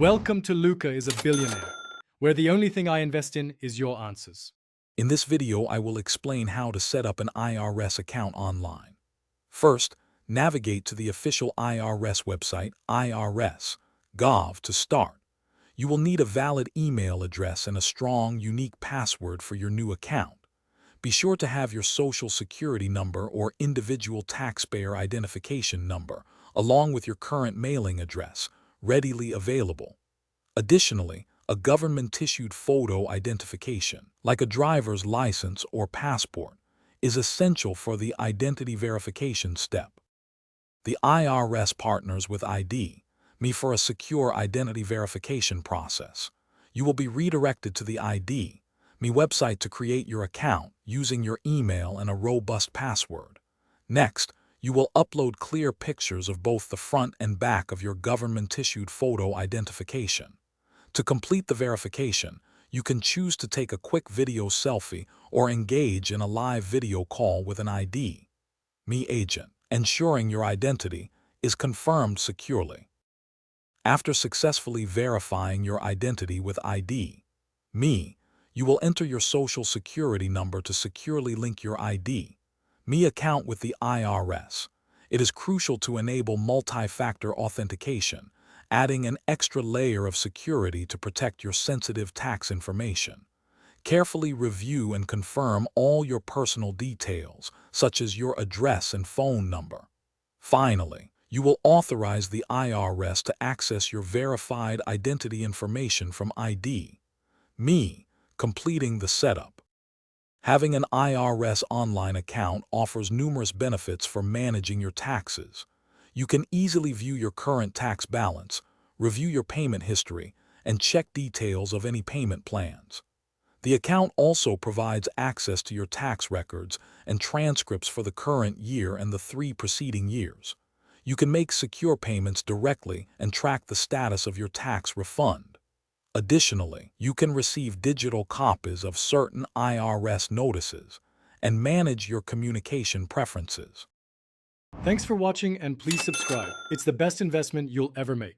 Welcome to Luca is a Billionaire, where the only thing I invest in is your answers. In this video, I will explain how to set up an IRS account online. First, navigate to the official IRS website, irs.gov, to start. You will need a valid email address and a strong, unique password for your new account. Be sure to have your Social Security number or individual taxpayer identification number, along with your current mailing address, readily available. Additionally, a government-issued photo identification, like a driver's license or passport, is essential for the identity verification step. The IRS partners with ID.me for a secure identity verification process. You will be redirected to the ID.me website to create your account using your email and a robust password. Next, you will upload clear pictures of both the front and back of your government-issued photo identification. To complete the verification, you can choose to take a quick video selfie or engage in a live video call with an ID.me agent, ensuring your identity is confirmed securely. After successfully verifying your identity with ID.me, you will enter your Social Security number to securely link your ID.me account with the IRS. It is crucial to enable multi-factor authentication, adding an extra layer of security to protect your sensitive tax information. Carefully review and confirm all your personal details, such as your address and phone number. Finally, you will authorize the IRS to access your verified identity information from ID.me, completing the setup. Having an IRS online account offers numerous benefits for managing your taxes. You can easily view your current tax balance, review your payment history, and check details of any payment plans. The account also provides access to your tax records and transcripts for the current year and the 3 preceding years. You can make secure payments directly and track the status of your tax refund. Additionally, you can receive digital copies of certain IRS notices and manage your communication preferences. Thanks for watching and please subscribe. It's the best investment you'll ever make.